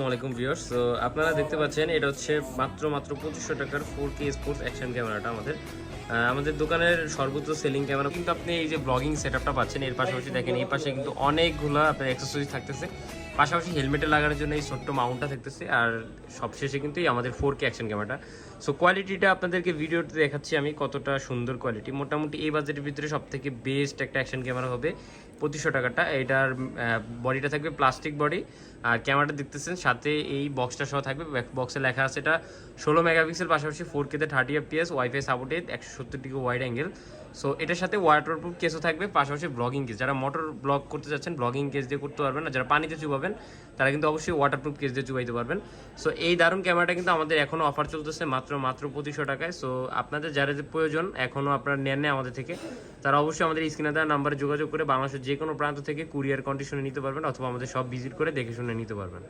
আসসালামাইকুম ভিউয়ার্স। তো আপনারা দেখতে পাচ্ছেন এটা হচ্ছে মাত্র 2500 টাকার 4K স্পোর্টস অ্যাকশন ক্যামেরাটা আমাদের দোকানের সর্বোচ্চ সেলিং ক্যামেরা। কিন্তু আপনি এই যে ব্লগিং সেটআপটা পাচ্ছেন, এর পাশাপাশি দেখেন এই পাশে কিন্তু অনেকগুলো আপনার অ্যাক্সেসরিজ থাকতেছে, পাশাপাশি হেলমেটে লাগানোর জন্য এই ছোট্ট মাউন্টটা থাকতেছে, আর সবশেষে কিন্তু এই আমাদের 4K অ্যাকশন ক্যামেরাটা। সো কোয়ালিটিটা আপনাদেরকে ভিডিওতে দেখাচ্ছি আমি কতটা সুন্দর কোয়ালিটি। মোটামুটি এই বাজেটের ভিতরে সব থেকে বেস্ট একটা অ্যাকশন ক্যামেরা হবে 2500 টাকাটা। এটার বডিটা থাকবে প্লাস্টিক বডি, আর ক্যামেরাটা দেখতেছেন সাথে এই বক্সটা সহ থাকবে। বক্সে লেখা আছে এটা 16 মেগাপিক্সেল, পাশাপাশি 4K-তে 30 FPS, wifi supported, 170 wide angle. So এটার সাথে ওয়াটারপ্রুফ কেসও থাকবে, পাশাপাশি ব্লগিং কেস। যারা মোটর ব্লগ করতে যাচ্ছেন ব্লগিং কেস দিয়ে করতে পারবেন না, যারা পানিতে চুবাবেন তারা কিন্তু অবশ্যই ওয়াটারপ্রুফ কেস দিয়ে চুবাইতে পারবেন। সো এই দারুণ ক্যামেরাটা কিন্তু আমাদের এখনও অফার চলতেছে মাত্র 2500 টাকায়। সো আপনাদের যারা যে প্রয়োজন এখনও আপনারা নেন আমাদের থেকে, তারা অবশ্যই আমাদের স্ক্রিনে দেওয়া নাম্বারে যোগাযোগ করে বাংলাদেশের যে কোনো প্রান্ত থেকে কুরিয়ার কন্ডিশনে নিতে পারবেন, অথবা আমাদের সব ভিজিট করে দেখে শুনে নিতে পারবেন।